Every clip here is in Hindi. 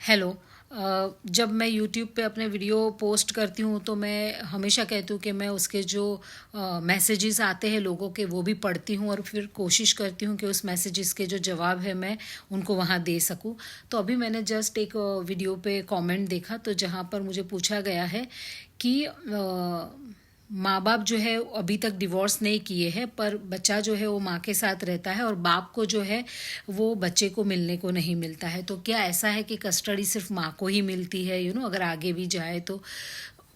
हेलो। जब मैं यूट्यूब पे अपने वीडियो पोस्ट करती हूँ तो मैं हमेशा कहती हूँ कि मैं उसके जो मैसेजेस आते हैं लोगों के वो भी पढ़ती हूँ और फिर कोशिश करती हूँ कि उस मैसेजेस के जो जवाब है मैं उनको वहाँ दे सकूँ। तो अभी मैंने जस्ट एक वीडियो पे कमेंट देखा तो जहाँ पर मुझे पूछा गया है कि माँ बाप जो है अभी तक डिवोर्स नहीं किए हैं पर बच्चा जो है वो माँ के साथ रहता है और बाप को जो है वो बच्चे को मिलने को नहीं मिलता है। तो क्या ऐसा है कि कस्टडी सिर्फ माँ को ही मिलती है अगर आगे भी जाए तो।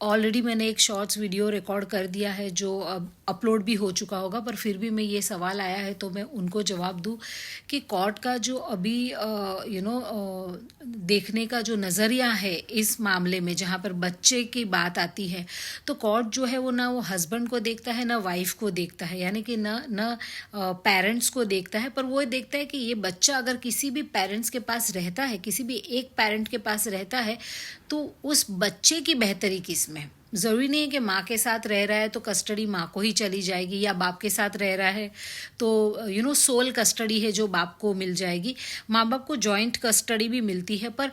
ऑलरेडी मैंने एक शॉर्ट्स वीडियो रिकॉर्ड कर दिया है जो अब अपलोड भी हो चुका होगा, पर फिर भी मैं ये सवाल आया है तो मैं उनको जवाब दूं कि कोर्ट का जो अभी देखने का जो नज़रिया है इस मामले में जहाँ पर बच्चे की बात आती है तो कोर्ट जो है वो ना वो हस्बैंड को देखता है ना वाइफ को देखता है, यानी कि ना पेरेंट्स को देखता है, पर वो देखता है कि ये बच्चा अगर किसी भी पेरेंट्स के पास रहता है, किसी भी एक पेरेंट के पास रहता है तो उस बच्चे की बेहतरी किस में। ज़रूरी नहीं है कि माँ के साथ रह रहा है तो कस्टडी माँ को ही चली जाएगी, या बाप के साथ रह रहा है तो सोल कस्टडी है जो बाप को मिल जाएगी। माँ बाप को जॉइंट कस्टडी भी मिलती है, पर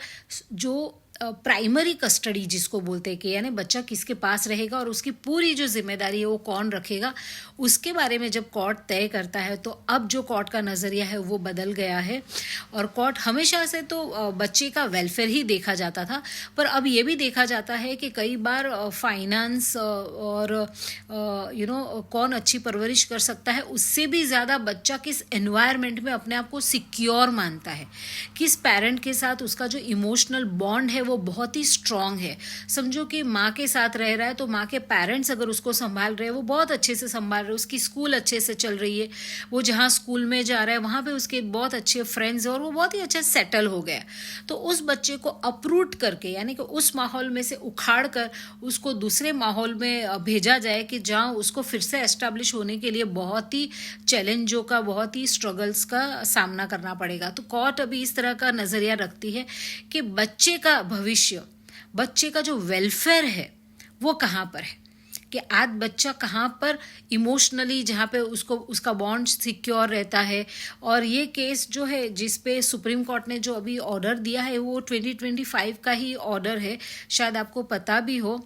जो प्राइमरी कस्टडी जिसको बोलते हैं कि यानी बच्चा किसके पास रहेगा और उसकी पूरी जो जिम्मेदारी है वो कौन रखेगा, उसके बारे में जब कोर्ट तय करता है तो अब जो कोर्ट का नज़रिया है वो बदल गया है। और कोर्ट हमेशा से तो बच्चे का वेलफेयर ही देखा जाता था, पर अब ये भी देखा जाता है कि कई बार फाइनेंस और कौन अच्छी परवरिश कर सकता है उससे भी ज़्यादा बच्चा किस एनवायरनमेंट में अपने आप को सिक्योर मानता है, किस पेरेंट के साथ उसका जो इमोशनल बॉन्ड है वो बहुत ही स्ट्रांग है। समझो कि माँ के साथ रह रहा है तो माँ के पेरेंट्स अगर उसको संभाल रहे हैं, वो बहुत अच्छे से संभाल रहे हैं, उसकी स्कूल अच्छे से चल रही है, वो जहाँ स्कूल में जा रहा है वहाँ पे उसके बहुत अच्छे फ्रेंड्स हैं और वो बहुत ही अच्छे सेटल हो गया, तो उस बच्चे को अपरूट करके यानी कि उस माहौल में से उखाड़ कर उसको दूसरे माहौल में भेजा जाए कि जहाँ उसको फिर से एस्टेब्लिश होने के लिए बहुत ही चैलेंजों का, बहुत ही स्ट्रगल्स का सामना करना पड़ेगा। तो कोर्ट अभी इस तरह का नज़रिया रखती है कि बच्चे का भविष्य, बच्चे का जो वेलफेयर है वो कहाँ पर है, कि आज बच्चा कहाँ पर इमोशनली जहाँ पे उसको उसका बॉन्ड सिक्योर रहता है। और ये केस जो है जिस पे सुप्रीम कोर्ट ने जो अभी ऑर्डर दिया है वो 2025 का ही ऑर्डर है, शायद आपको पता भी हो।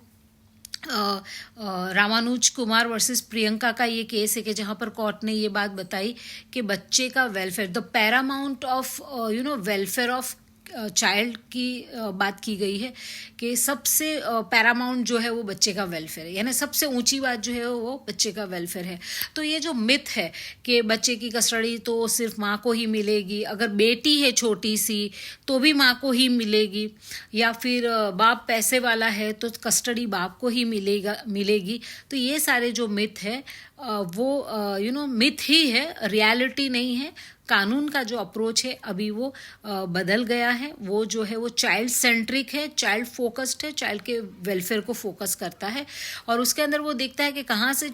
रामानुज कुमार वर्सेस प्रियंका का ये केस है कि जहाँ पर कोर्ट ने ये बात बताई कि बच्चे का welfare, the Paramount of welfare of child की बात की गई है कि सबसे पैरामाउंट जो है वो बच्चे का वेलफेयर है, यानी सबसे ऊंची बात जो है वो बच्चे का वेलफेयर है। तो ये जो मिथ है कि बच्चे की कस्टडी तो सिर्फ माँ को ही मिलेगी, अगर बेटी है छोटी सी तो भी माँ को ही मिलेगी, या फिर बाप पैसे वाला है तो कस्टडी बाप को ही मिलेगी, तो ये सारे जो मिथ है वो मिथ ही है, रियलिटी नहीं है। कानून का जो अप्रोच है अभी वो बदल गया है, वो जो है वो चाइल्ड सेंट्रिक है, चाइल्ड फोकस्ड है, चाइल्ड के वेलफेयर को फोकस करता है और उसके अंदर वो देखता है कि कहाँ से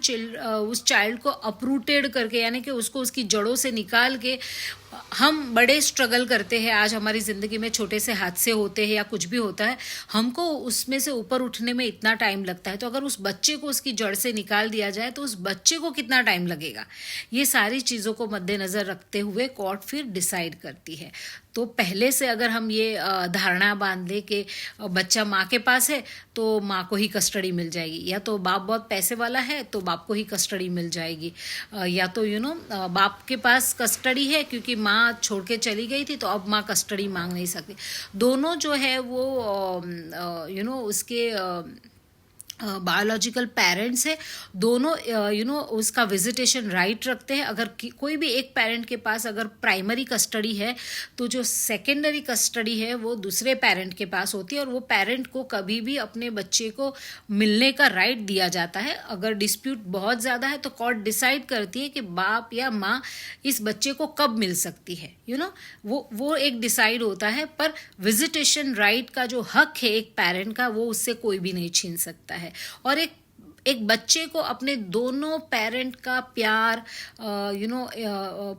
उस चाइल्ड को अपरूटेड करके यानी कि उसको उसकी जड़ों से निकाल के। हम बड़े स्ट्रगल करते हैं, आज हमारी ज़िंदगी में छोटे से हादसे होते हैं या कुछ भी होता है, हमको उसमें से ऊपर उठने में इतना टाइम लगता है, तो अगर उस बच्चे को उसकी जड़ से निकाल दिया जाए तो उस बच्चे को कितना टाइम लगेगा। ये सारी चीज़ों को मद्देनज़र रखते हुए कोर्ट फिर डिसाइड करती है। तो पहले से अगर हम ये धारणा बांध लें कि बच्चा माँ के पास है तो माँ को ही कस्टडी मिल जाएगी, या तो बाप बहुत पैसे वाला है तो बाप को ही कस्टडी मिल जाएगी, या तो बाप के पास कस्टडी है क्योंकि माँ छोड़ के चली गई थी तो अब माँ कस्टडी मांग नहीं सकती। दोनों जो है वो उसके बायोलॉजिकल पेरेंट्स है, दोनों उसका विजिटेशन राइट रखते हैं। अगर कोई भी एक पेरेंट के पास अगर प्राइमरी कस्टडी है तो जो सेकेंडरी कस्टडी है वो दूसरे पेरेंट के पास होती है और वो पेरेंट को कभी भी अपने बच्चे को मिलने का राइट दिया जाता है। अगर डिस्प्यूट बहुत ज़्यादा है तो कोर्ट डिसाइड करती है कि बाप या माँ इस बच्चे को कब मिल सकती है, वो एक डिसाइड होता है, पर विजिटेशन राइट का जो हक है एक पेरेंट का वो उससे कोई भी नहीं छीन सकता है। और एक बच्चे को अपने दोनों पेरेंट का प्यार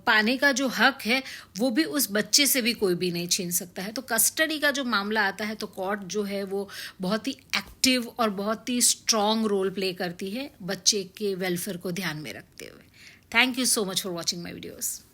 पाने का जो हक है वो भी उस बच्चे से भी कोई भी नहीं छीन सकता है। तो कस्टडी का जो मामला आता है तो कोर्ट जो है वो बहुत ही एक्टिव और बहुत ही स्ट्रॉन्ग रोल प्ले करती है बच्चे के वेलफेयर को ध्यान में रखते हुए। Thank you so much for watching my videos.